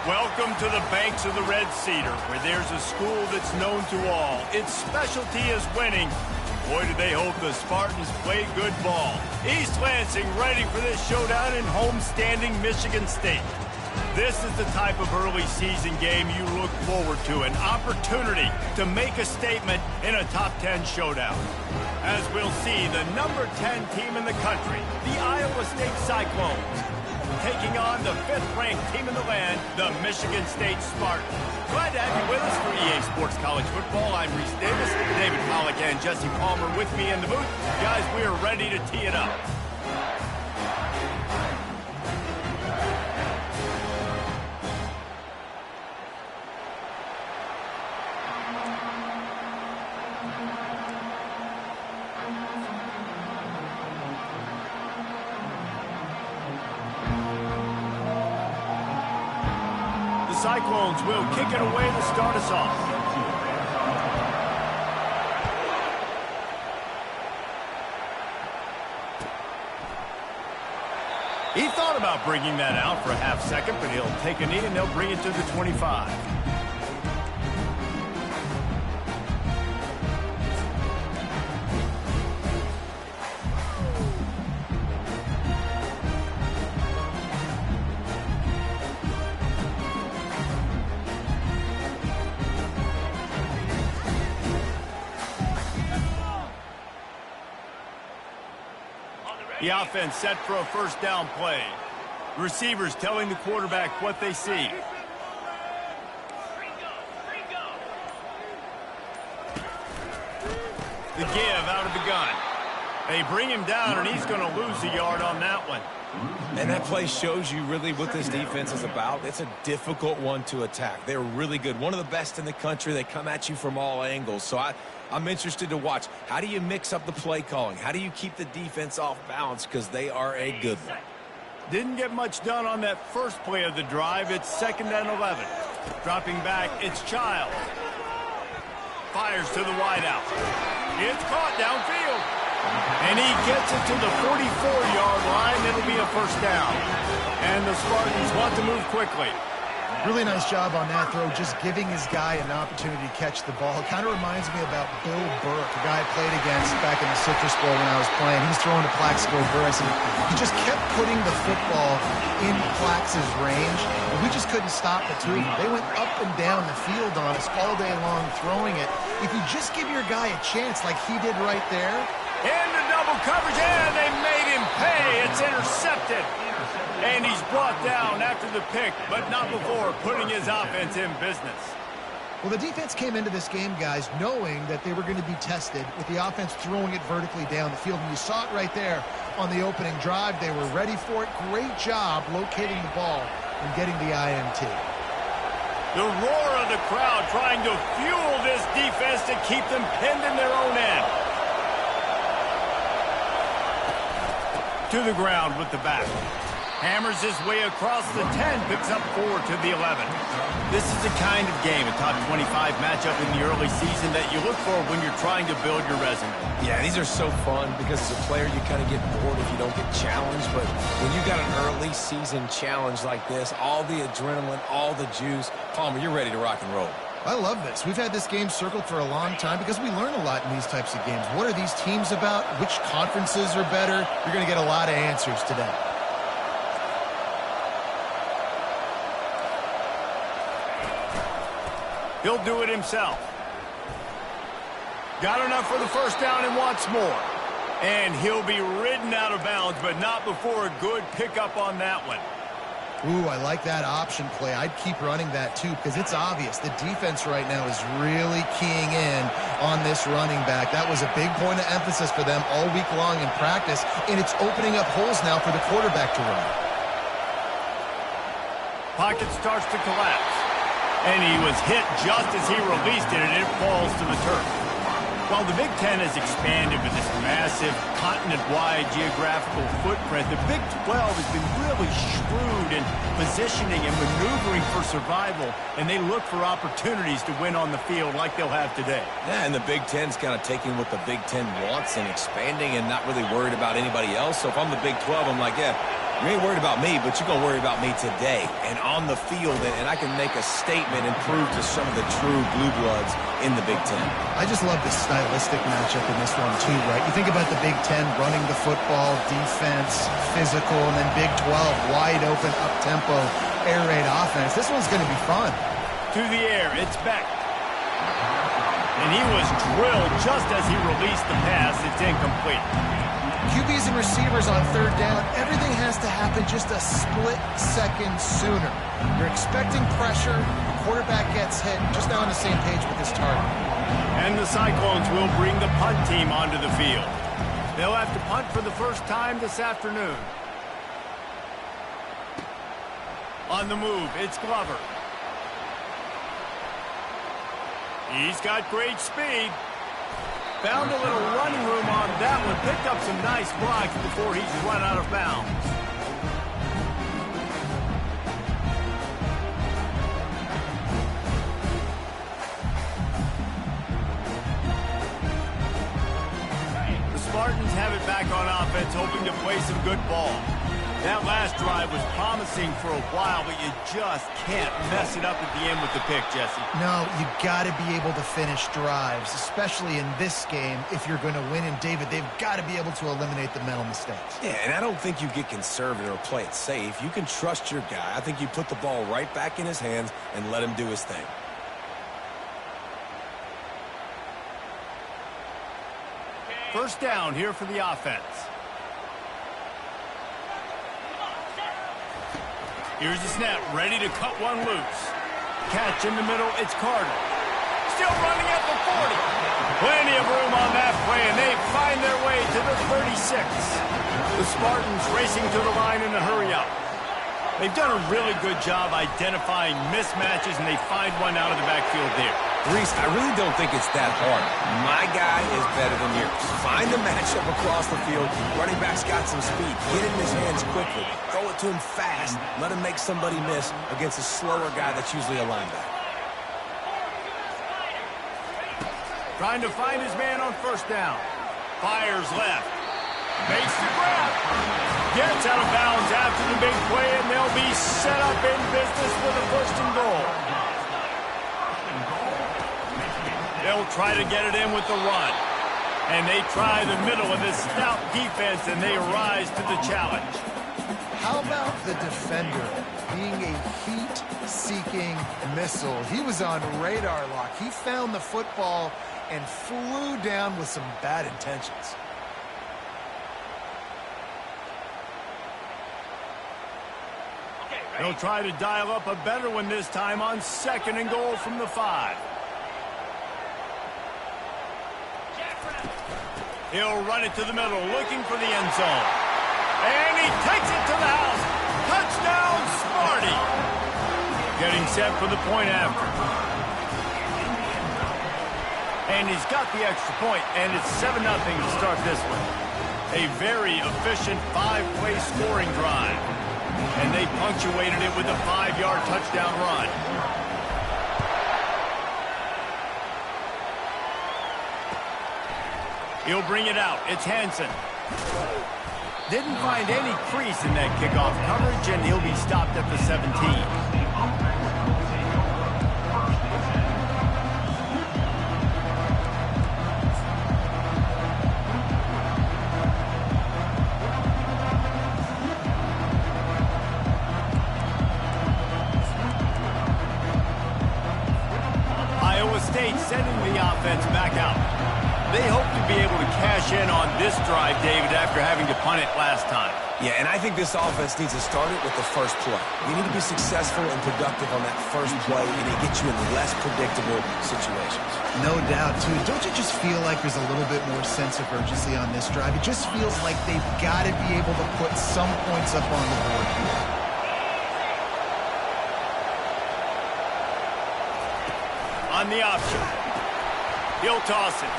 Welcome to the banks of the Red Cedar, where there's a school that's known to all. Its specialty is winning. Boy, do they hope the Spartans play good ball. East Lansing ready for this showdown in homestanding Michigan State. This is the type of early season game you look forward to, an opportunity to make a statement in a top 10 showdown. As we'll see, the number 10 team in the country, the Iowa State Cyclones, taking on the 5th-ranked team in the land, the Michigan State Spartans. Glad to have you with us for EA Sports College Football. I'm Reese Davis, David Pollack and Jesse Palmer with me in the booth. Guys, we are ready to tee it up. Cyclones will kick it away to start us off. He thought about bringing that out for a half second, but he'll take a knee and they'll bring it to the 25. The offense set for a first down play. The receivers telling the quarterback what they see. The give out of the gun. They bring him down, and he's going to lose a yard on that one. And that play shows you really what this defense is about. It's a difficult one to attack. They're really good. One of the best in the country. They come at you from all angles. So I'm interested to watch. How do you mix up the play calling? How do you keep the defense off balance? Because they are a good one. Didn't get much done on that first play of the drive. It's 2nd and 11. Dropping back, it's Childs. Fires to the wideout. It's caught downfield. And he gets it to the 44-yard line. It'll be a first down. And the Spartans want to move quickly. Really nice job on that throw, just giving his guy an opportunity to catch the ball. It kind of reminds me about Bill Burke, a guy I played against back in the Citrus Bowl when I was playing. He's throwing to Plaxico Burress, and he just kept putting the football in Plax's range, and we just couldn't stop the two. They went up and down the field on us all day long throwing it. If you just give your guy a chance like he did right there. Into double coverage, and they made him pay. It's intercepted. And he's brought down after the pick, but not before putting his offense in business. Well, the defense came into this game, guys, knowing that they were going to be tested with the offense throwing it vertically down the field. And you saw it right there on the opening drive. They were ready for it. Great job locating the ball and getting the INT. The roar of the crowd trying to fuel this defense to keep them pinned in their own end. To the ground with the back. Hammers his way across the 10, picks up 4 to the 11. This is the kind of game, a top 25 matchup in the early season that you look for when you're trying to build your resume. Yeah, these are so fun because as a player you kind of get bored if you don't get challenged. But when you got an early season challenge like this, all the adrenaline, all the juice, Palmer, you're ready to rock and roll. I love this. We've had this game circled for a long time because we learn a lot in these types of games. What are these teams about? Which conferences are better? You're going to get a lot of answers today. He'll do it himself. Got enough for the first down and wants more. And he'll be ridden out of bounds, but not before a good pickup on that one. Ooh, I like that option play. I'd keep running that too because it's obvious. The defense right now is really keying in on this running back. That was a big point of emphasis for them all week long in practice, and it's opening up holes now for the quarterback to run. Pocket starts to collapse. And he was hit just as he released it, and it falls to the turf. While the Big Ten has expanded with this massive continent-wide geographical footprint, the Big 12 has been really shrewd in positioning and maneuvering for survival, and they look for opportunities to win on the field like they'll have today. Yeah, and the Big Ten's kind of taking what the Big Ten wants and expanding and not really worried about anybody else. So if I'm the Big 12, I'm like, yeah, You ain't worried about me, but you're going to worry about me today and on the field, and I can make a statement and prove to some of the true blue bloods in the Big Ten. I just love the stylistic matchup in this one, too, right? You think about the Big Ten running the football, defense, physical, and then Big 12, wide open, up-tempo, air raid offense. This one's going to be fun. To the air, it's Beck. And he was drilled just as he released the pass. It's incomplete. QBs and receivers on third down, everything has to happen just a split second sooner. You're expecting pressure, the quarterback gets hit, just now on the same page with this target. And the Cyclones will bring the punt team onto the field. They'll have to punt for the first time this afternoon. On the move, it's Glover. He's got great speed. Found a little running room on that one. Picked up some nice blocks before he's run out of bounds. The Spartans have it back on offense, hoping to play some good ball. That last drive was promising for a while, but you just can't mess it up at the end with the pick, Jesse. No, you got to be able to finish drives, especially in this game if you're going to win. And, David, they've got to be able to eliminate the mental mistakes. Yeah, and I don't think you get conservative or play it safe. You can trust your guy. I think you put the ball right back in his hands and let him do his thing. First down here for the offense. Here's the snap, ready to cut one loose. Catch in the middle, it's Carter. Still running at the 40. Plenty of room on that play, and they find their way to the 36. The Spartans racing to the line in a hurry-up. They've done a really good job identifying mismatches, and they find one out of the backfield there. Reese, I really don't think it's that hard. My guy is better than yours. Find the matchup across the field. Running back's got some speed. Get it in his hands quickly. Throw it to him fast. Let him make somebody miss against a slower guy that's usually a linebacker. Trying to find his man on first down. Fires left. Makes the grab. Gets out of bounds after the big play, and they'll be set up in business with a first and goal. They'll try to get it in with the run. And they try the middle of this stout defense, and they rise to the challenge. How about the defender being a heat-seeking missile? He was on radar lock. He found the football and flew down with some bad intentions. They'll try to dial up a better one this time on second and goal from the 5. He'll run it to the middle, looking for the end zone. And he takes it to the house. Touchdown, Sparty. Getting set for the point after. And he's got the extra point, and it's 7-0 to start this one. A very efficient 5-play scoring drive. And they punctuated it with a 5-yard touchdown run. He'll bring it out. It's Hansen. Didn't find any crease in that kickoff coverage, and he'll be stopped at the 17. Sending the offense back out. They hope to be able to cash in on this drive, David, after having to punt it last time. Yeah, and I think this offense needs to start it with the first play. You need to be successful and productive on that first play, and it gets you in less predictable situations. No doubt, too. Don't you just feel like there's a little bit more sense of urgency on this drive? It just feels like they've got to be able to put some points up on the board here. On the option. He'll toss it.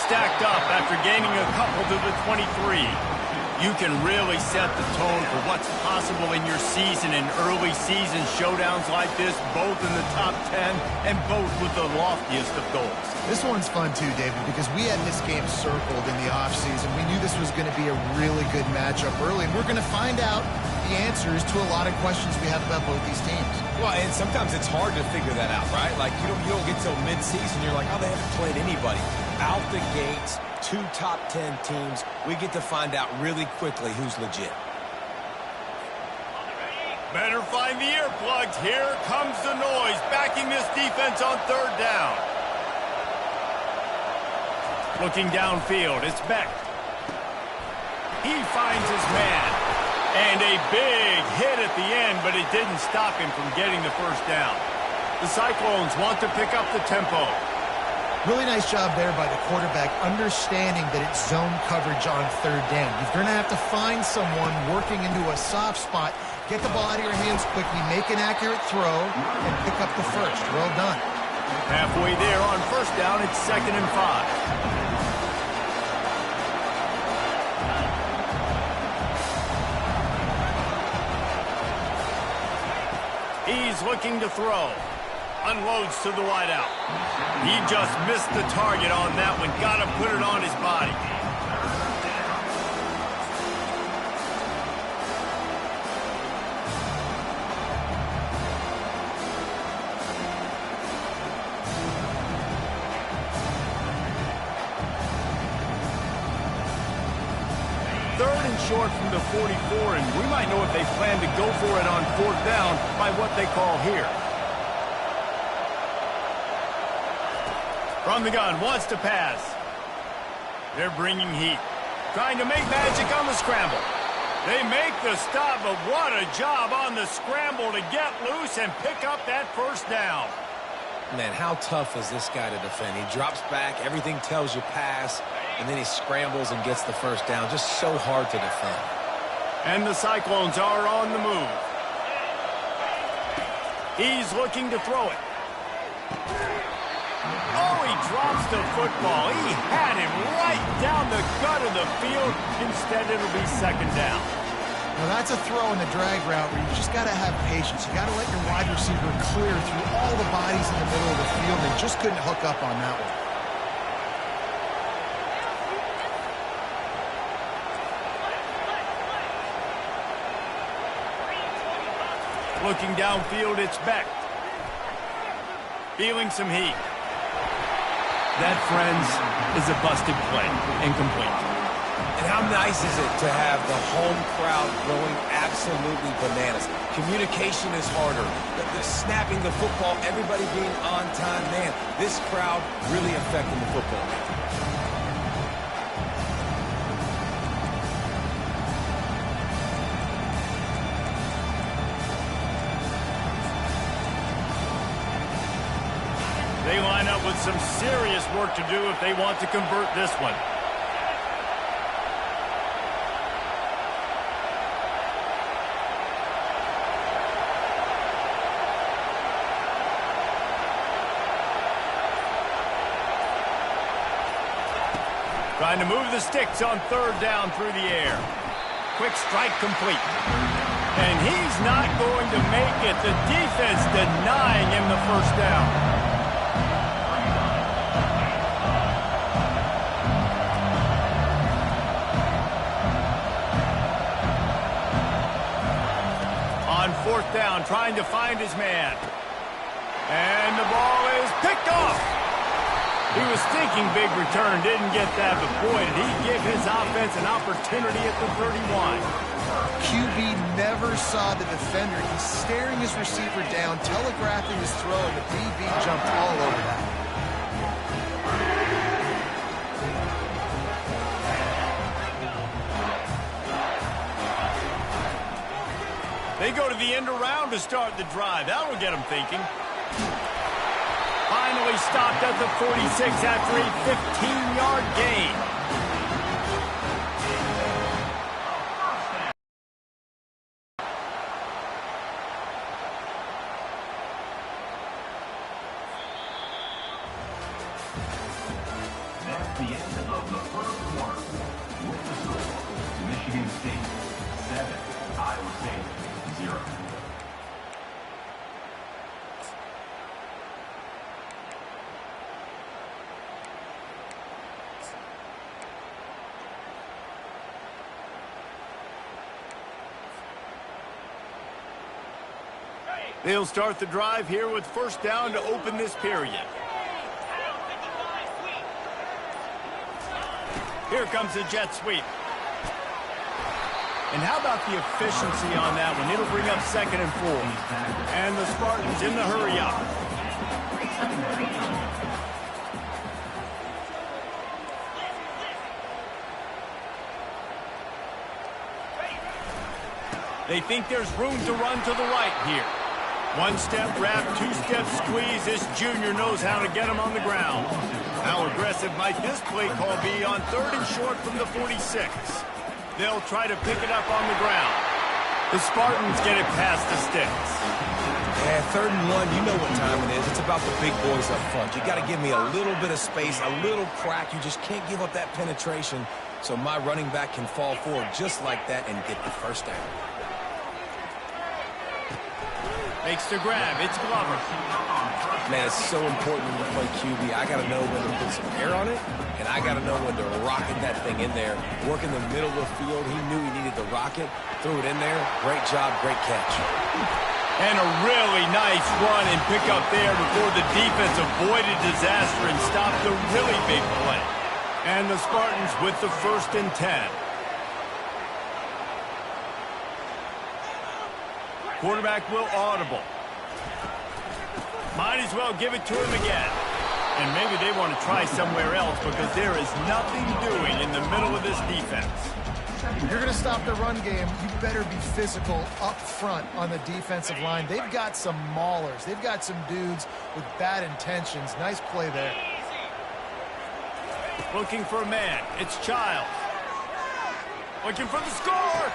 Stacked up after gaining a couple to the 23. You can really set the tone for what's possible in your season in early season showdowns like this, both in the top 10 and both with the loftiest of goals. This one's fun too, David, because we had this game circled in the offseason. We knew this was going to be a really good matchup early, and we're going to find out the answers to a lot of questions we have about both these teams. Well, and sometimes it's hard to figure that out, right? Like, you don't get till mid-season, you're like, oh, they haven't played anybody. Out the gates, 2 top 10 teams, we get to find out really quickly who's legit. Better find the earplugs. Here comes the noise, backing this defense on 3rd down. Looking downfield, it's Beck. He finds his man. And a big hit at the end, but it didn't stop him from getting the 1st down. The Cyclones want to pick up the tempo. Really nice job there by the quarterback, understanding that it's zone coverage on 3rd down. You're going to have to find someone working into a soft spot, get the ball out of your hands quickly, make an accurate throw, and pick up the 1st. Well done. Halfway there on 1st down, it's 2nd and 5. He's looking to throw. Unloads to the wideout. He just missed the target on that one. Got to put it on his body. Short from the 44, and we might know if they plan to go for it on 4th down by what they call here. From the gun, wants to pass. They're bringing heat. Trying to make magic on the scramble. They make the stop, but what a job on the scramble to get loose and pick up that 1st down. Man, how tough is this guy to defend? He drops back, everything tells you pass, and then he scrambles and gets the 1st down. Just so hard to defend. And the Cyclones are on the move. He's looking to throw it. Oh, he drops the football. He had him right down the gut of the field. Instead, it'll be 2nd down. Now, that's a throw in the drag route where you just got to have patience. You got to let your wide receiver clear through all the bodies in the middle of the field. They just couldn't hook up on that one. Looking downfield, it's Beck. Feeling some heat. That, friends, is a busted play. Incomplete. And how nice is it to have the home crowd going absolutely bananas? Communication is harder. The snapping the football, everybody being on time. Man, this crowd really affecting the football. They line up with some serious work to do if they want to convert this one. Trying to move the sticks on 3rd down through the air. Quick strike complete. And he's not going to make it. The defense denying him the 1st down. On 4th down, trying to find his man. And the ball is picked off. He was thinking big return, didn't get that, but boy, did he give his offense an opportunity at the 31. QB never saw the defender. He's staring his receiver down, telegraphing his throw, and the DB jumped all over that. They go to the end around to start the drive. That'll get them thinking. Finally stopped at the 46 after a 15-yard gain. That's the end of the 1st quarter. With the score, the Michigan They'll start the drive here with first down to open this period. Here comes the jet sweep. And how about the efficiency on that one? It'll bring up 2nd and 4. And the Spartans in the hurry up. They think there's room to run to the right here. One-step wrap, two-step squeeze. This junior knows how to get him on the ground. How aggressive might this play call be on 3rd and short from the 46? They'll try to pick it up on the ground. The Spartans get it past the sticks. Yeah, 3rd and 1, you know what time it is. It's about the big boys up front. You got to give me a little bit of space, a little crack. You just can't give up that penetration so my running back can fall forward just like that and get the first down. Makes the grab. It's Glover. Man, it's so important when you play QB. I got to know when to put some air on it, and I got to know when to rocket that thing in there. Work in the middle of the field. He knew he needed the rocket. Threw it in there. Great job. Great catch. And a really nice run and pick up there before the defense avoided disaster and stopped the really big play. And the Spartans with the 1st and 10. Quarterback will audible. Might as well give it to him again. And maybe they want to try somewhere else because there is nothing doing in the middle of this defense. If you're going to stop the run game, you better be physical up front on the defensive line. They've got some maulers. They've got some dudes with bad intentions. Nice play there. Looking for a man. It's Childs. Looking for the score.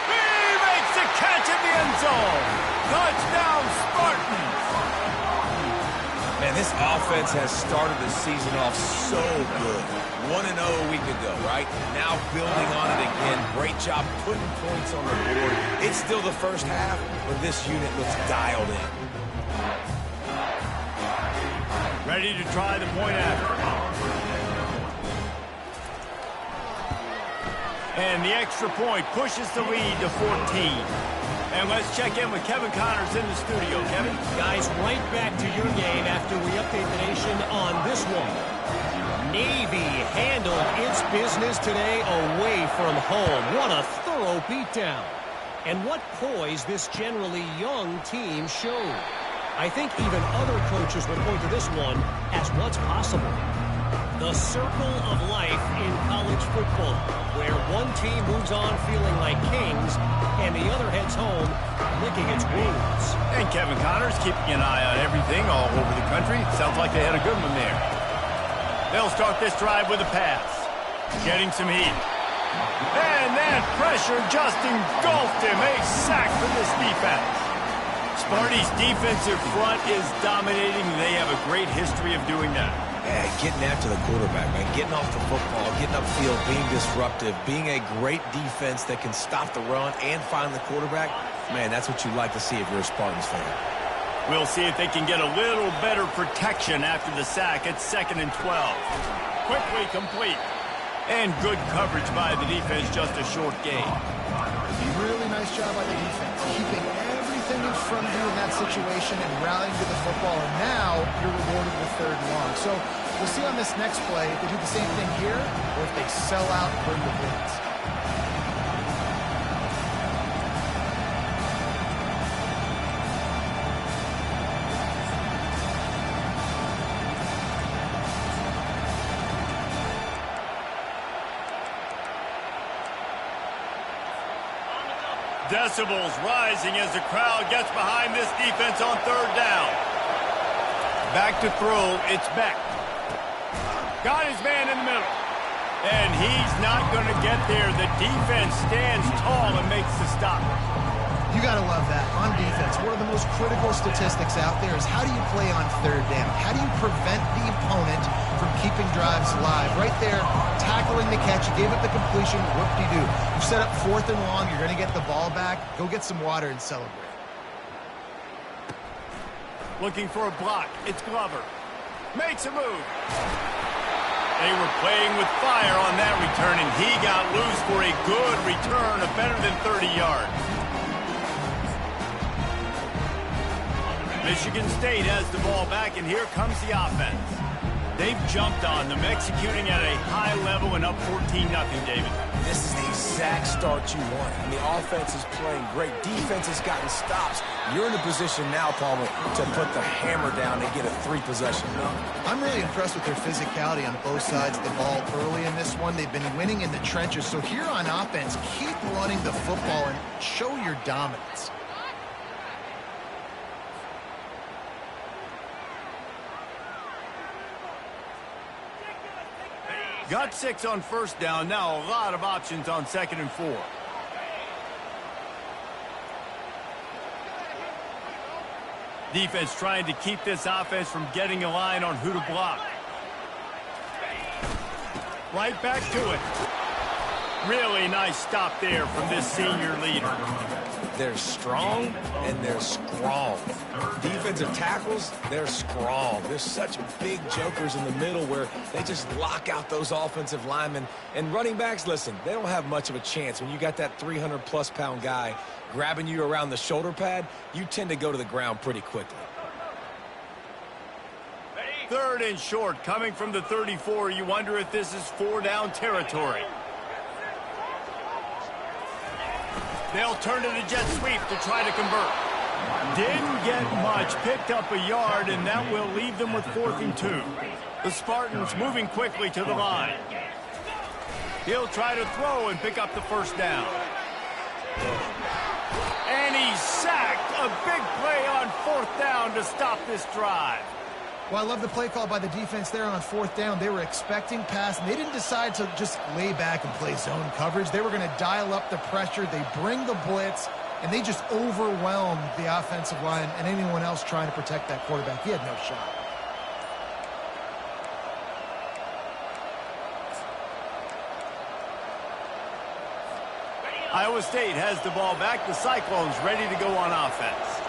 He makes the catch in the end zone. Touchdown, Spartans. Man, this offense has started the season off so good. 1-0 a week ago, right? Now building on it again. Great job putting points on the board. It's still the first half, but this unit looks dialed in. Ready to try the point after. And the extra point pushes the lead to 14. And let's check in with Kevin Connors in the studio. Kevin? Guys, right back to your game after we update the nation on this one. Navy handled its business today away from home. What a thorough beatdown. And what poise this generally young team showed. I think even other coaches would point to this one as what's possible. The circle of life in college football, where one team moves on feeling like kings and the other heads home licking its wounds. And Kevin Connors keeping an eye on everything all over the country. Sounds like they had a good one there. They'll start this drive with a pass. Getting some heat. And that pressure just engulfed him. A sack for this defense. Sparty's defensive front is dominating. They have a great history of doing that. Yeah, getting after the quarterback, man. Getting off the football, getting upfield, being disruptive, being a great defense that can stop the run and find the quarterback. Man, that's what you like to see if you're a Spartans fan. We'll see if they can get a little better protection after the sack. It's 2nd and 12. Quickly complete. And good coverage by the defense, just a short gain. Really nice job by the defense, keeping everything in front of you in that situation and rallying to the football. And now you're rewarded with 3rd and long. So we'll see on this next play if they do the same thing here or if they sell out and bring the blitz. Decibels rising as the crowd gets behind this defense on 3rd down. Back to throw, it's Beck. Got his man in the middle. And he's not going to get there. The defense stands tall and makes the stop. You got to love that. On defense, one of the most critical statistics out there is how do you play on 3rd down? How do you prevent the opponent from keeping drives alive? Right there, tackling the catch, you gave up the completion, whoop-de-doo. You set up 4th and long, you're going to get the ball back. Go get some water and celebrate. Looking for a block. It's Glover. Makes a move. They were playing with fire on that return, and he got loose for a good return of better than 30 yards. Michigan State has the ball back, and here comes the offense. They've jumped on them, executing at a high level and up 14-0, David. This is the exact start you want. And the offense is playing great. Defense has gotten stops. You're in a position now, Palmer, to put the hammer down and get a 3-possession run. I'm really impressed with their physicality on both sides of the ball early in this one. They've been winning in the trenches. So here on offense, keep running the football and show your dominance. Got 6 on first down. Now a lot of options on 2nd and 4. Defense trying to keep this offense from getting a line on who to block. Right back to it. Really nice stop there from this senior leader. They're strong and they're strong. Defensive tackles, they're strong. There's such big jokers in the middle where they just lock out those offensive linemen. And running backs, listen, they don't have much of a chance. When you got that 300-plus pound guy grabbing you around the shoulder pad, you tend to go to the ground pretty quickly. 3rd and short coming from the 34. You wonder if this is 4-down territory. They'll turn to the jet sweep to try to convert. Didn't get much, picked up a yard, and that will leave them with 4th and 2. The Spartans moving quickly to the line. He'll try to throw and pick up the first down. And he's sacked. A big play on 4th down to stop this drive. Well, I love the play call by the defense there on 4th down. They were expecting pass, and they didn't decide to just lay back and play zone coverage. They were going to dial up the pressure. They bring the blitz, and they just overwhelmed the offensive line and anyone else trying to protect that quarterback. He had no shot. Iowa State has the ball back. The Cyclones ready to go on offense.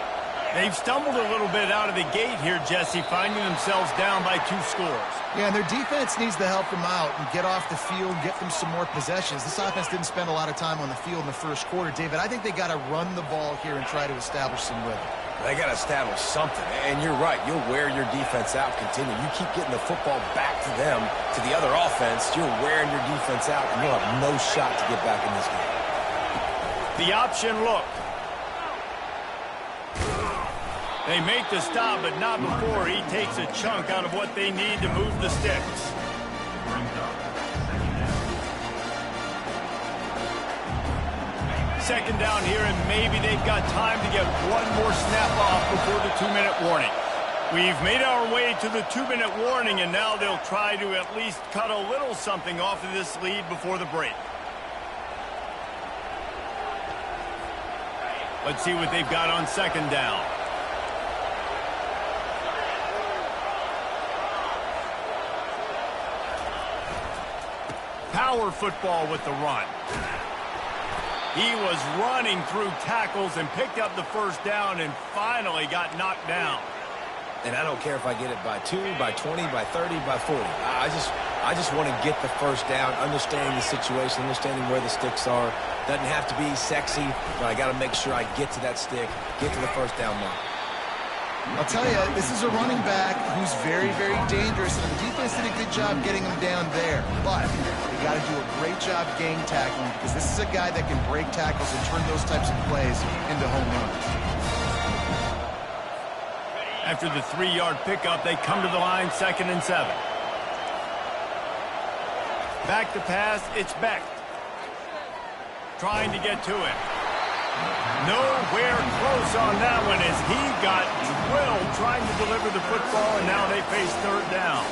They've stumbled a little bit out of the gate here, Jesse, finding themselves down by 2 scores. Yeah, and their defense needs to help them out and get off the field, get them some more possessions. This offense didn't spend a lot of time on the field in the first quarter. David, I think they got to run the ball here and try to establish some rhythm. They got to establish something. And you're right. You'll wear your defense out, continue. You keep getting the football back to them, to the other offense, you're wearing your defense out, and you'll have no shot to get back in this game. The option look. They make the stop, but not before he takes a chunk out of what they need to move the sticks. Second down here, and maybe they've got time to get one more snap off before the 2-minute warning. We've made our way to the 2-minute warning, and now they'll try to at least cut a little something off of this lead before the break. Let's see what they've got on 2nd down. Power football with the run. He was running through tackles and picked up the first down and finally got knocked down. And I don't care if I get it by 2, by 20, by 30, by 40. I just want to get the first down, understanding the situation, understanding where the sticks are. Doesn't have to be sexy, but I got to make sure I get to that stick, get to the first down mark. I'll tell you, this is a running back who's very, very dangerous, and the defense did a good job getting him down there. But you got to do a great job gang tackling, because this is a guy that can break tackles and turn those types of plays into home runs. After the 3-yard pickup, they come to the line, 2nd and 7. Back to pass, it's Beck. Trying to get to it. Nowhere close on that one as he got drilled trying to deliver the football, and now they face 3rd down.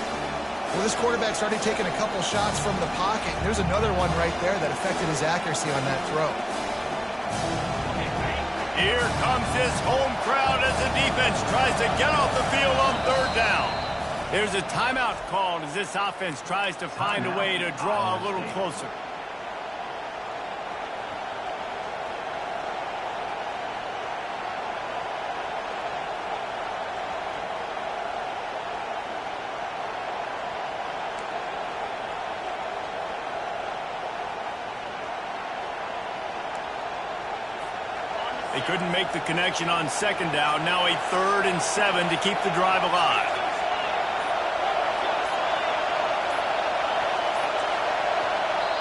Well, this quarterback's already taken a couple shots from the pocket. There's another one right there that affected his accuracy on that throw. Here comes his home crowd as the defense tries to get off the field on 3rd down. There's a timeout called as this offense tries to find a way to draw a little closer. They couldn't make the connection on second down. Now a 3rd and 7 to keep the drive alive.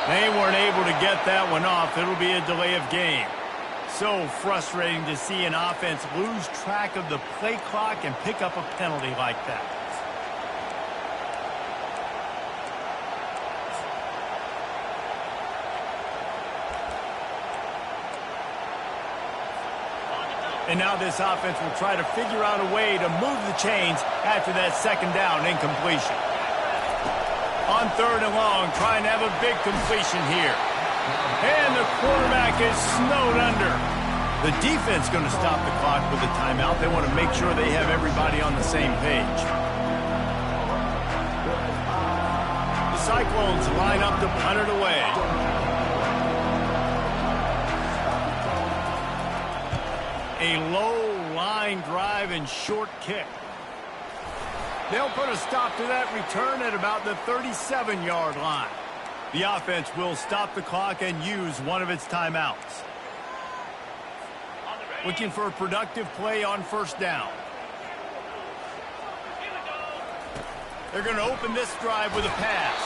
They weren't able to get that one off. It'll be a delay of game. So frustrating to see an offense lose track of the play clock and pick up a penalty like that. And now this offense will try to figure out a way to move the chains after that second down incompletion. On 3rd and long, trying to have a big completion here. And the quarterback is snowed under. The defense going to stop the clock with a timeout. They want to make sure they have everybody on the same page. The Cyclones line up to punt it away. A low line drive and short kick. They'll put a stop to that return at about the 37-yard line. The offense will stop the clock and use one of its timeouts. Looking for a productive play on 1st down. They're going to open this drive with a pass.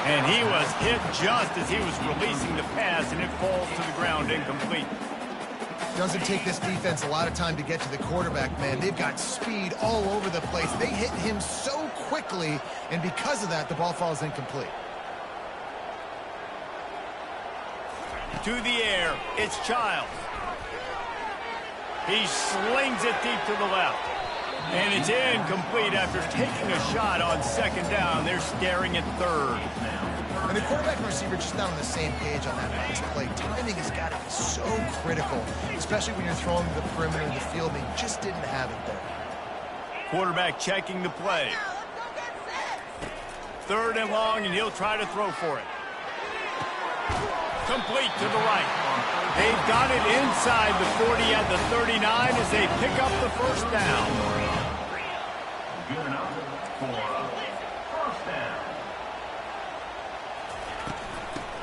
And he was hit just as he was releasing the pass, and it falls to the ground incomplete. Doesn't take this defense a lot of time to get to the quarterback, man. They've got speed all over the place. They hit him so quickly, and because of that, the ball falls incomplete. To the air, it's Childs. He slings it deep to the left. And it's incomplete after taking a shot on 2nd down. They're staring at 3rd now. And the quarterback and receiver just not on the same page on that next play. Timing has got to be so critical, especially when you're throwing the perimeter of the field. They just didn't have it there. Quarterback checking the play. 3rd and long, and he'll try to throw for it. Complete to the right. They've got it inside the 40 at the 39 as they pick up the 1st down.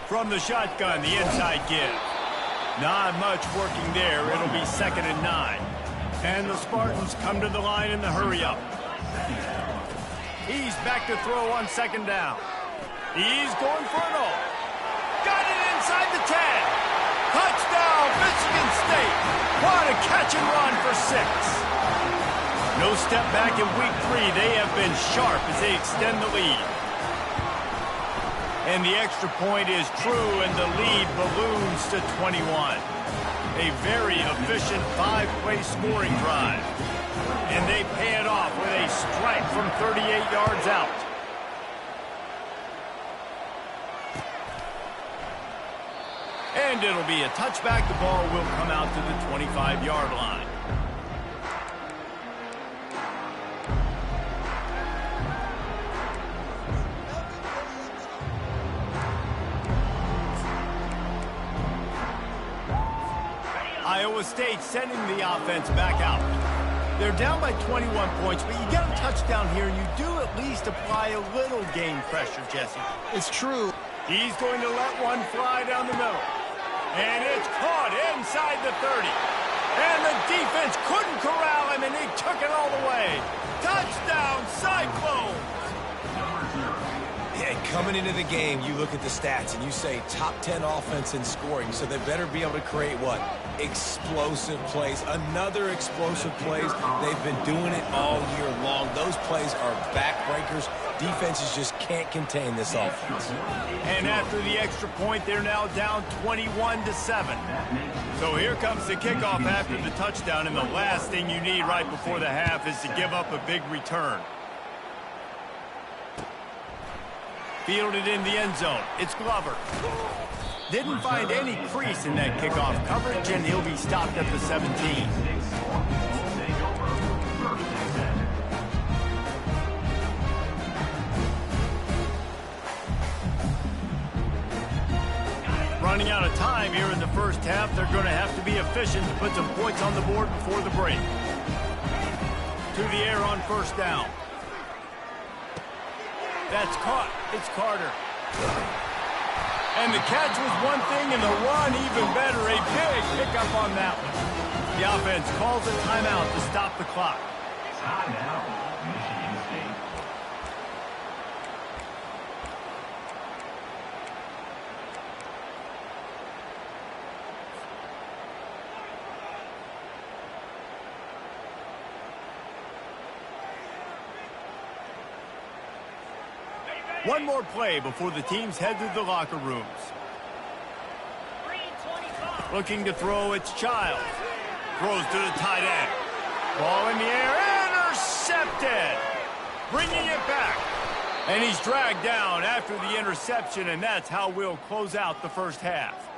From the shotgun, the inside give. Not much working there. It'll be 2nd and 9. And the Spartans come to the line in the hurry-up. He's back to throw on 2nd down. He's going for it all. Got it inside the 10. Touchdown, Michigan State. What a catch and run for 6. No step back in week 3. They have been sharp as they extend the lead. And the extra point is true, and the lead balloons to 21. A very efficient 5-play scoring drive. And they pay it off with a strike from 38 yards out. And it'll be a touchback. The ball will come out to the 25-yard line. Iowa State sending the offense back out. They're down by 21 points, but you get a touchdown here, and you do at least apply a little game pressure, Jesse. It's true. He's going to let one fly down the middle. And it's caught inside the 30. And the defense couldn't corral him, and he took it all the way. Touchdown, Cyclones! Yeah, coming into the game, you look at the stats, and you say top 10 offense in scoring, so they better be able to create what? Explosive plays. Another explosive plays. They've been doing it all year long. Those plays are backbreakers. Defenses just can't contain this offense. And after the extra point, they're now down 21-7. So here comes the kickoff after the touchdown, and the last thing you need right before the half is to give up a big return. Fielded in the end zone. It's Glover. Didn't find any crease in that kickoff coverage, and he'll be stopped at the 17. Running out of time here in the first half. They're going to have to be efficient to put some points on the board before the break. To the air on 1st down. That's caught. It's Carter. And the catch was one thing, and the run even better. A big pickup up on that one. The offense calls a timeout to stop the clock. Timeout, Michigan State. One more play before the teams head to the locker rooms. Looking to throw, it's Child. Throws to the tight end. Ball in the air, intercepted. Bringing it back. And he's dragged down after the interception, and that's how we'll close out the first half.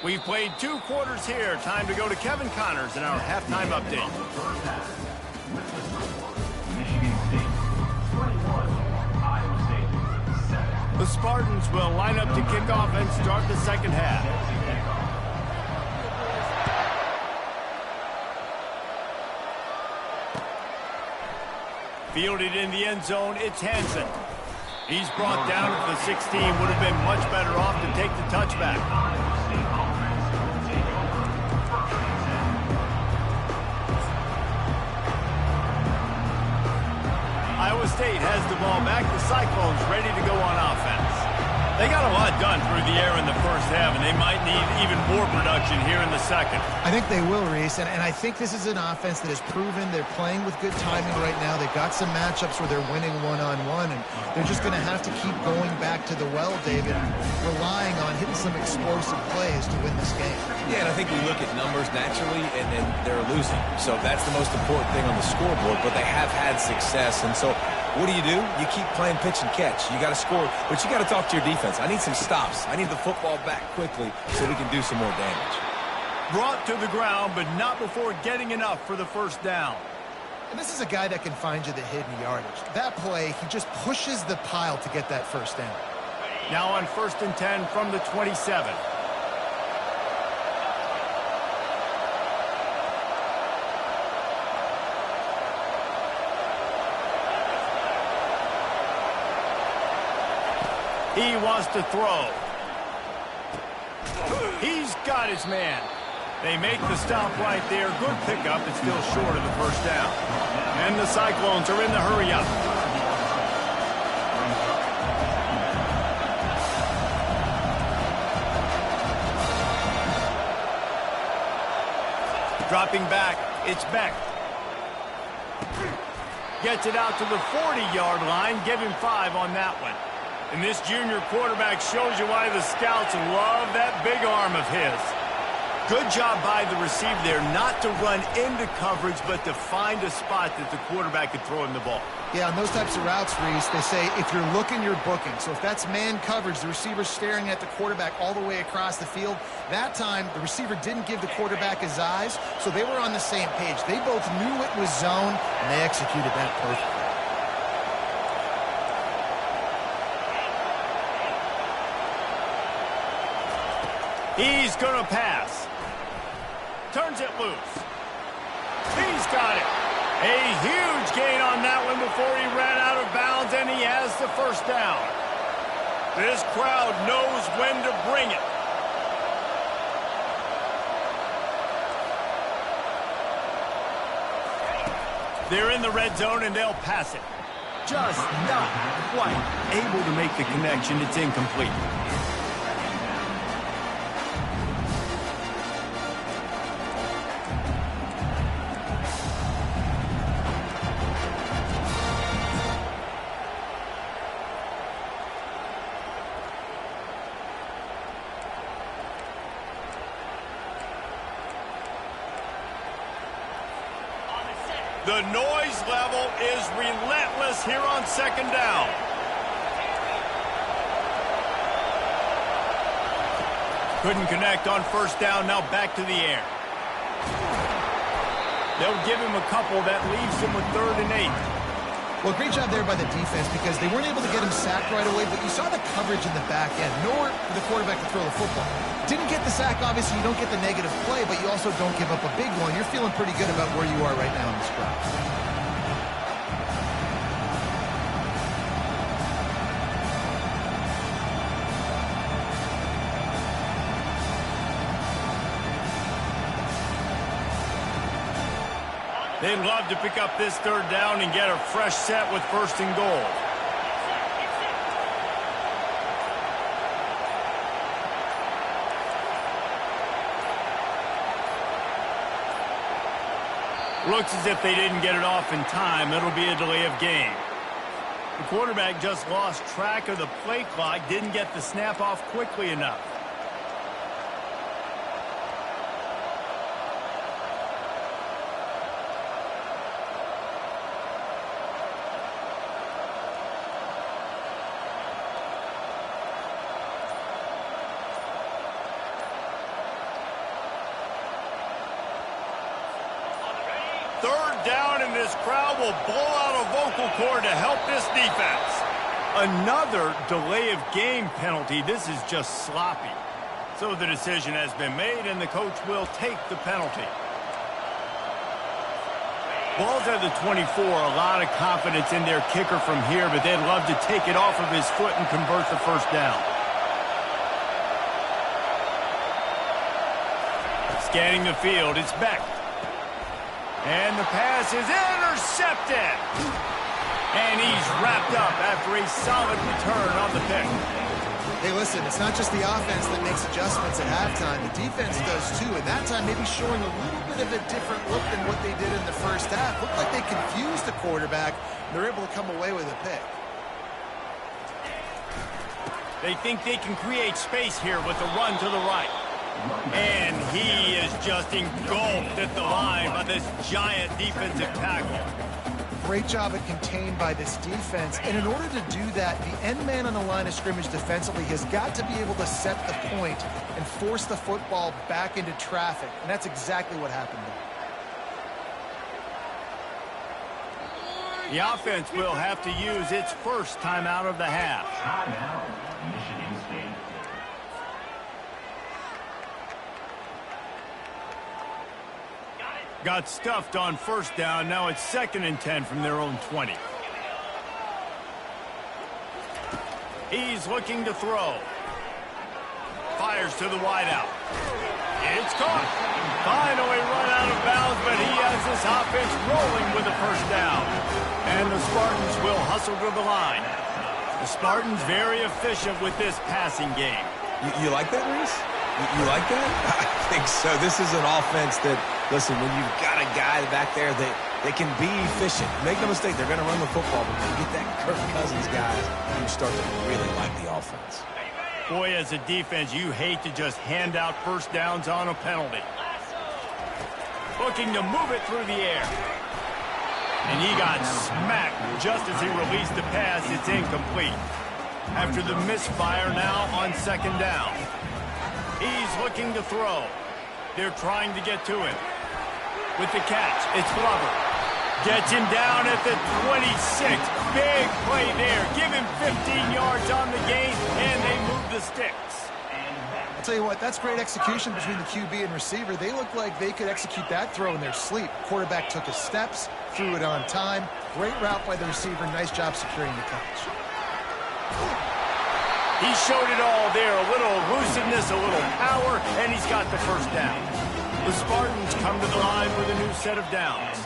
We've played 2 quarters here. Time to go to Kevin Connors in our halftime update. The Spartans will line up to kick off and start the second half. Fielded in the end zone, it's Hansen. He's brought down at the 16. Would have been much better off to take the touchback. Iowa State has the ball back. The Cyclones ready to go on offense. They got a lot done through the air in the first half, and they might need even more production here in the second. I think they will, Reese, and I think this is an offense that has proven they're playing with good timing right now. They've got some matchups where they're winning one-on-one, and they're just going to have to keep going back to the well, David, relying on hitting some explosive plays to win this game. Yeah, and I think we look at numbers naturally, and they're losing. So that's the most important thing on the scoreboard, but they have had success, and so what do? You keep playing pitch and catch. You got to score, but you got to talk to your defense. I need some stops. I need the football back quickly so we can do some more damage. Brought to the ground, but not before getting enough for the first down. And this is a guy that can find you the hidden yardage. That play, he just pushes the pile to get that first down. Now on 1st and 10 from the 27. He wants to throw. He's got his man. They make the stop right there. Good pickup. It's still short of the first down. And the Cyclones are in the hurry-up. Dropping back. It's Beck. Gets it out to the 40-yard line. Give him 5 on that one. And this junior quarterback shows you why the scouts love that big arm of his. Good job by the receiver there not to run into coverage, but to find a spot that the quarterback could throw him the ball. Yeah, on those types of routes, Reese, they say if you're looking, you're booking. So if that's man coverage, the receiver's staring at the quarterback all the way across the field. That time, the receiver didn't give the quarterback his eyes, so they were on the same page. They both knew it was zone, and they executed that perfectly. He's going to pass. Turns it loose. He's got it. A huge gain on that one before he ran out of bounds, and he has the first down. This crowd knows when to bring it. They're in the red zone, and they'll pass it. Just not quite able to make the connection. It's incomplete. The noise level is relentless here on 2nd down. Couldn't connect on 1st down, now back to the air. They'll give him a couple. That leaves him with 3rd and 8. Well, great job there by the defense because they weren't able to get him sacked right away, but you saw the coverage in the back end. Nowhere for the quarterback to throw the football. Didn't get the sack, obviously. You don't get the negative play, but you also don't give up a big one. You're feeling pretty good about where you are right now in this drive. They'd love to pick up this third down and get a fresh set with first and goal. Looks as if they didn't get it off in time. It'll be a delay of game. The quarterback just lost track of the play clock, didn't get the snap off quickly enough. Third down, and this crowd will blow out a vocal cord to help this defense. Another delay of game penalty. This is just sloppy. So the decision has been made, and the coach will take the penalty. Ball's at the 24. A lot of confidence in their kicker from here, but they'd love to take it off of his foot and convert the first down. Scanning the field, it's Beck. And the pass is intercepted. And he's wrapped up after a solid return on the pick. Hey, listen, it's not just the offense that makes adjustments at halftime. The defense does too, and that time maybe showing a little bit of a different look than what they did in the first half. Looked like they confused the quarterback. They're able to come away with a pick. They think they can create space here with a run to the right. And he is just engulfed at the line by this giant defensive tackle. Great job at contained by this defense. And in order to do that, the end man on the line of scrimmage defensively has got to be able to set the point and force the football back into traffic. And that's exactly what happened there. The offense will have to use its first timeout of the half. Timeout, Michigan State. Got stuffed on first down. Now it's 2nd and 10 from their own 20. He's looking to throw. Fires to the wideout. It's caught. Finally run out of bounds, but he has this offense rolling with a first down. And the Spartans will hustle to the line. The Spartans very efficient with this passing game. You like that, Reese? You like that? I think so. This is an offense that, listen, when you've got a guy back there, they can be efficient. Make no mistake, they're going to run the football, but when you get that Kirk Cousins guys, you start to really like the offense. Boy, as a defense, you hate to just hand out first downs on a penalty. Looking to move it through the air. And he got smacked just as he released the pass. It's incomplete. After the misfire now on 2nd down. He's looking to throw. They're trying to get to him. With the catch, it's Glover. Gets him down at the 26. Big play there. Give him 15 yards on the gain, and they move the sticks. I'll tell you what, that's great execution between the QB and receiver. They look like they could execute that throw in their sleep. Quarterback took his steps, threw it on time. Great route by the receiver. Nice job securing the catch. He showed it all there. A little elusiveness, a little power, and he's got the first down. The Spartans come to the line with a new set of downs.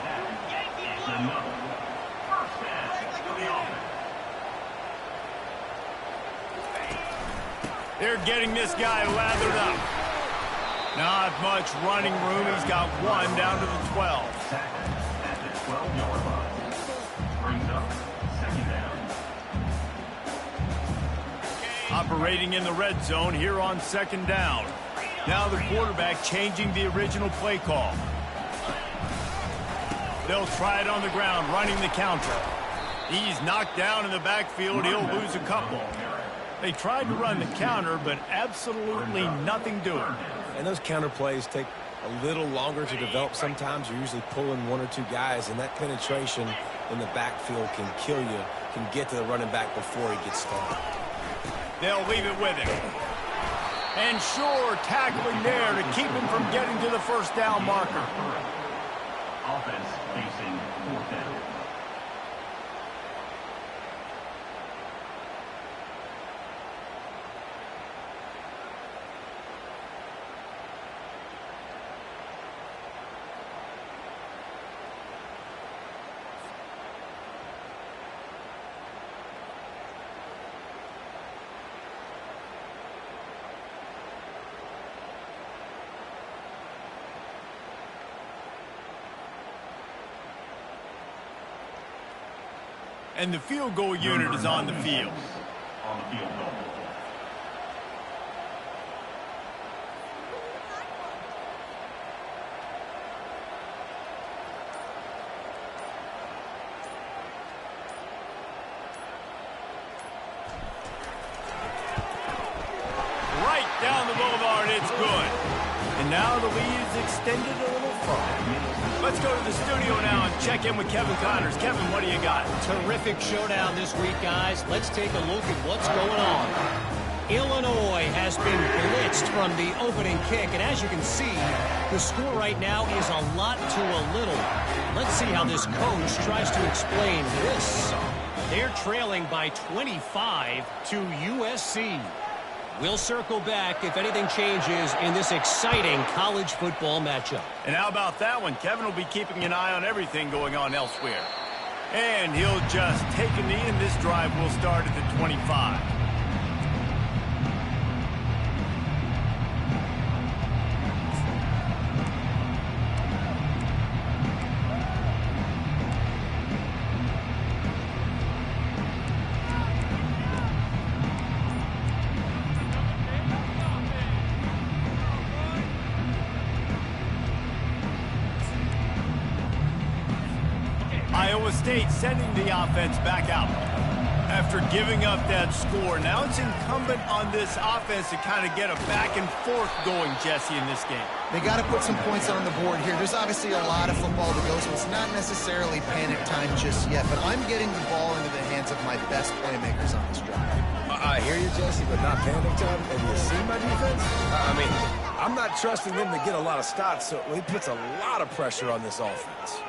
They're getting this guy lathered up. Not much running room. He's got one down to the 12. At the 12-yard line. Brings up 2nd down. Operating in the red zone here on 2nd down. Now the quarterback changing the original play call. They'll try it on the ground, running the counter. He's knocked down in the backfield. He'll lose a couple. They tried to run the counter, but absolutely nothing doing. And those counter plays take a little longer to develop sometimes. You're usually pulling one or two guys, and that penetration in the backfield can kill you, can get to the running back before he gets started. They'll leave it with him. And sure, tackling there to keep him from getting to the first down marker. Offense facing 4th down. And the field goal unit is on the field. On the field goal. Right down the boulevard, it's good. And now the lead is extended a little further. Let's go to the studio now and check in with Kevin Connors. Kevin, what do you got? Terrific showdown this week, guys. Let's take a look at what's going on. Illinois has been blitzed from the opening kick, and as you can see, the score right now is a lot to a little. Let's see how this coach tries to explain this. They're trailing by 25 to USC. We'll circle back if anything changes in this exciting college football matchup. And how about that one? Kevin will be keeping an eye on everything going on elsewhere. And he'll just take a knee, and this drive will start at the 25. Iowa State sending the offense back out. After giving up that score, now it's incumbent on this offense to kind of get a back and forth going, Jesse, in this game. They got to put some points on the board here. There's obviously a lot of football to go, so it's not necessarily panic time just yet, but I'm getting the ball into the hands of my best playmakers on this drive. I hear you, Jesse, but not panic time. And you see my defense? I mean, I'm not trusting them to get a lot of stops, so he puts a lot of pressure on this offense.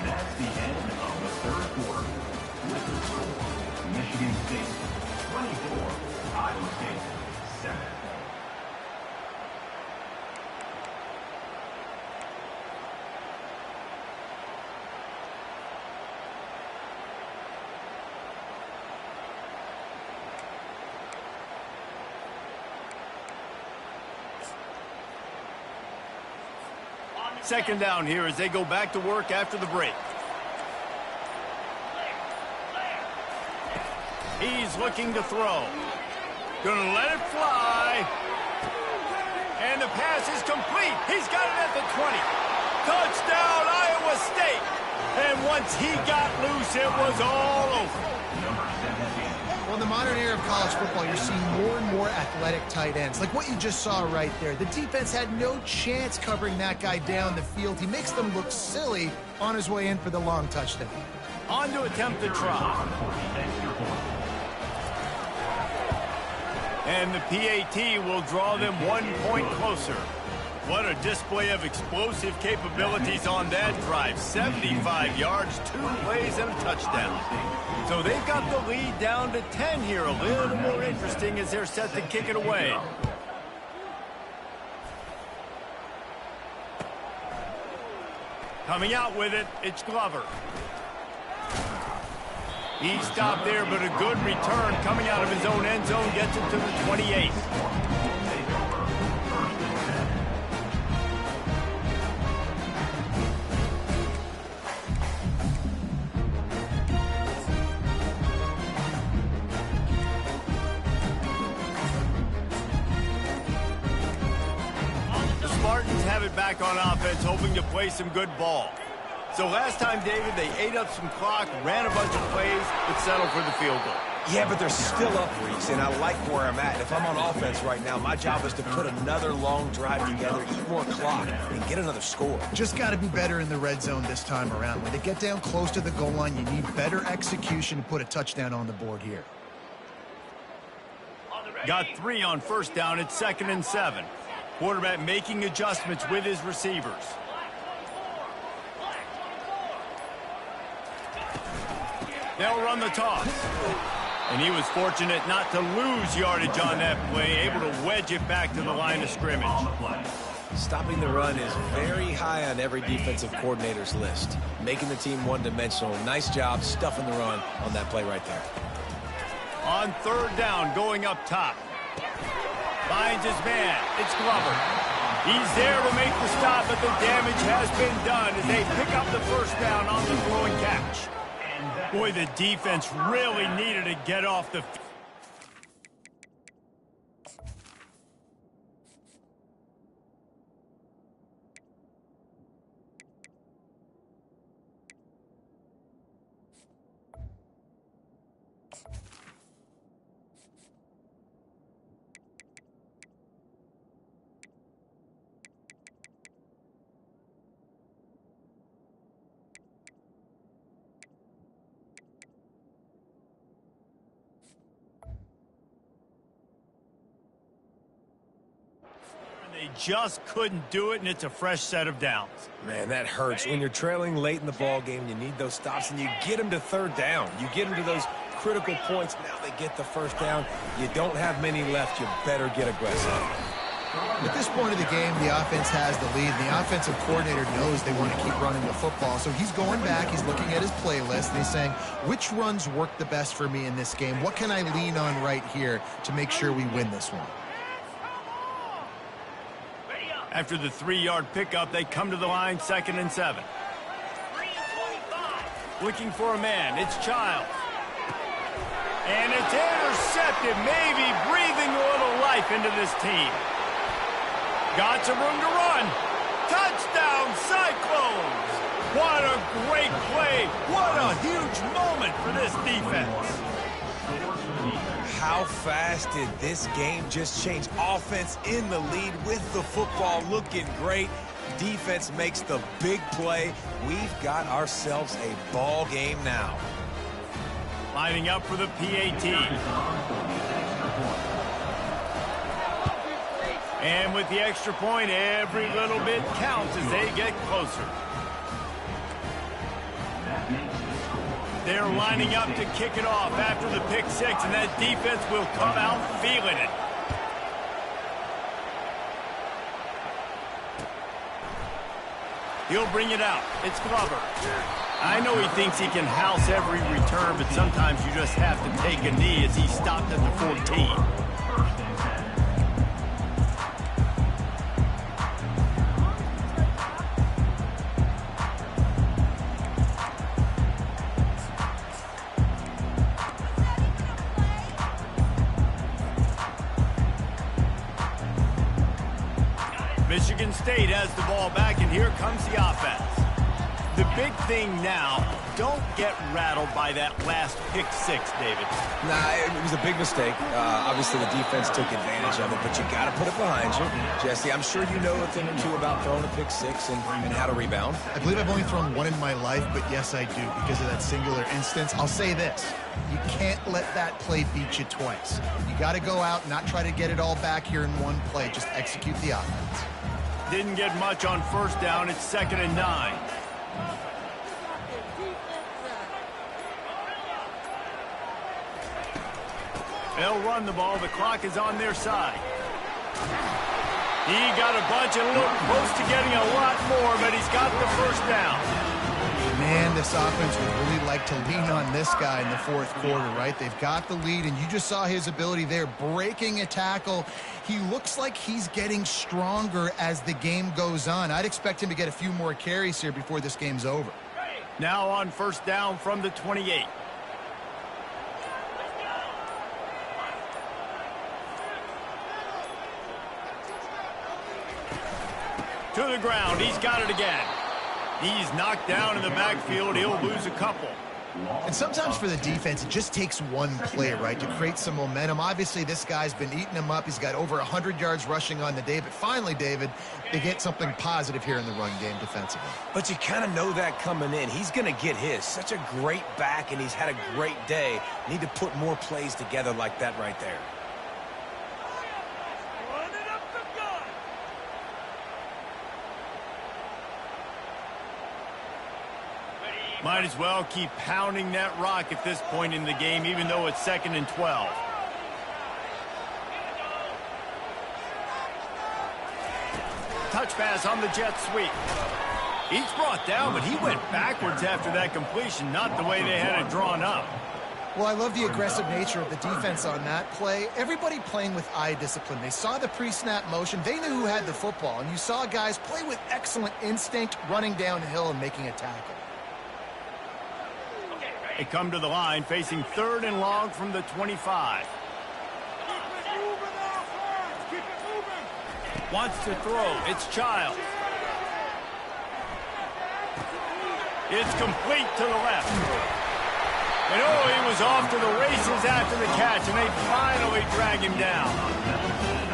That's the end of the third quarter. With the score, Michigan State 24, Iowa State 7. Second down here as they go back to work after the break. He's looking to throw. Gonna let it fly. And the pass is complete. He's got it at the 20. Touchdown, Iowa State. And once he got loose, it was all over. Well, in the modern era of college football, you're seeing more and more athletic tight ends. Like what you just saw right there. The defense had no chance covering that guy down the field. He makes them look silly on his way in for the long touchdown. On to attempt the try. And the PAT will draw them 1 point closer. What a display of explosive capabilities on that drive. 75 yards, 2 plays, and a touchdown. So they've got the lead down to 10 here. A little more interesting as they're set to kick it away. Coming out with it, it's Glover. He stopped there, but a good return coming out of his own end zone gets him to the 28. Spartans have it back on offense, hoping to play some good ball. So last time, David, they ate up some clock, ran a bunch of plays, but settled for the field goal. Yeah, but they're still up, Reese, and I like where I'm at. If I'm on offense right now, my job is to put another long drive together, eat more clock, and get another score. Just got to be better in the red zone this time around. When they get down close to the goal line, you need better execution to put a touchdown on the board here. Got 3 on first down. It's 2nd and 7. Quarterback making adjustments with his receivers. They'll run the toss. And he was fortunate not to lose yardage on that play, able to wedge it back to the line of scrimmage. Stopping the run is very high on every defensive coordinator's list. Making the team one-dimensional. Nice job stuffing the run on that play right there. On 3rd down, going up top. Finds his man. It's Glover. He's there to make the stop, but the damage has been done as they pick up the first down on the throwing catch. Boy, the defense really needed to get off the field. They just couldn't do it, and it's a fresh set of downs. Man, that hurts. When you're trailing late in the ball game, you need those stops, and you get them to third down. You get them to those critical points. Now they get the first down. You don't have many left. You better get aggressive. At this point of the game, the offense has the lead. The offensive coordinator knows they want to keep running the football. So he's going back, he's looking at his playlist, and he's saying, which runs work the best for me in this game? What can I lean on right here to make sure we win this one? After the 3-yard pickup, they come to the line, 2nd and 7. Looking for a man, it's Child. And it's intercepted, maybe breathing a little life into this team. Got some room to run. Touchdown, Cyclones! What a great play. What a huge moment for this defense. How fast did this game just change? Offense in the lead with the football looking great. Defense makes the big play. We've got ourselves a ball game now. Lining up for the PAT. And with the extra point, every little bit counts as they get closer. They're lining up to kick it off after the pick six, and that defense will come out feeling it. He'll bring it out. It's Glover. I know he thinks he can house every return, but sometimes you just have to take a knee as he stopped at the 14. Michigan State has the ball back, and here comes the offense. The big thing now, don't get rattled by that last pick six, David. Nah, it was a big mistake. Obviously, the defense took advantage of it, but you got to put it behind you. Jesse, I'm sure you know a thing or two about throwing a pick six and how to rebound. I believe I've only thrown one in my life, but yes, I do, because of that singular instance. I'll say this. You can't let that play beat you twice. You got to go out and not try to get it all back here in one play. Just execute the offense. Didn't get much on first down. It's 2nd and 9. They'll run the ball. The clock is on their side. He got a bunch and looked close to getting a lot more, but he's got the first down. Man, this offense would really like to lean on this guy in the fourth quarter, right? They've got the lead, and you just saw his ability there, breaking a tackle. He looks like he's getting stronger as the game goes on. I'd expect him to get a few more carries here before this game's over. Now on first down from the 28. To the ground. He's got it again. He's knocked down in the backfield. He'll lose a couple. And sometimes for the defense, it just takes one play, right, to create some momentum. Obviously, this guy's been eating him up. He's got over 100 yards rushing on the day. But finally, David, they get something positive here in the run game defensively. But you kind of know that coming in. He's going to get his. Such a great back, and he's had a great day. Need to put more plays together like that right there. Might as well keep pounding that rock at this point in the game, even though it's 2nd and 12. Touch pass on the jet sweep. He's brought down, but he went backwards after that completion, not the way they had it drawn up. Well, I love the aggressive nature of the defense on that play. Everybody playing with eye discipline. They saw the pre-snap motion. They knew who had the football. And you saw guys play with excellent instinct, running downhill and making a tackle. They come to the line facing 3rd and long from the 25. Wants to throw. It's Child. It's complete to the left. And oh, he was off to the races after the catch, and they finally drag him down.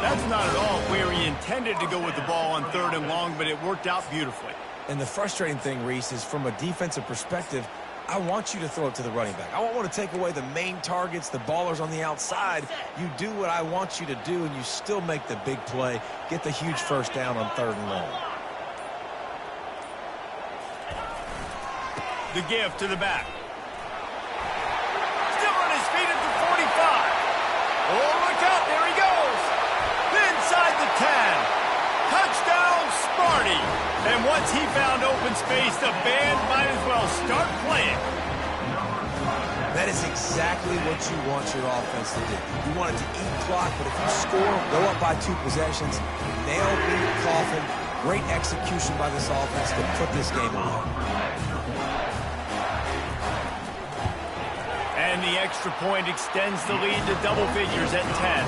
That's not at all where he intended to go with the ball on 3rd and long, but it worked out beautifully. And the frustrating thing, Reese, is from a defensive perspective, I want you to throw it to the running back. I don't want to take away the main targets, the ballers on the outside. You do what I want you to do, and you still make the big play, get the huge first down on 3rd and long. The give to the back. Still on his feet at the 45. Oh, look out. There he goes. Inside the 10. Touchdown, Sparty. And once he found open space, the band might as well start playing. That is exactly what you want your offense to do. You want it to eat clock, but if you score, go up by 2 possessions, nail beat Coffin. Great execution by this offense to put this game away. And the extra point extends the lead to double figures at 10.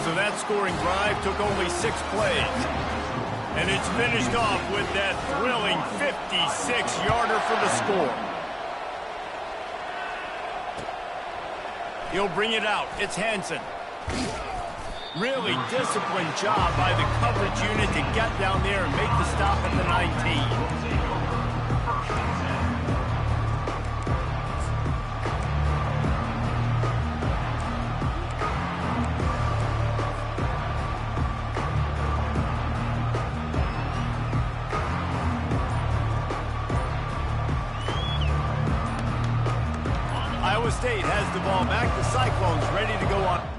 So that scoring drive took only 6 plays. And it's finished off with that thrilling 56-yarder for the score. He'll bring it out. It's Hansen. Really disciplined job by the coverage unit to get down there and make the stop at the 19. Iowa State has the ball back. The Cyclones ready to go on.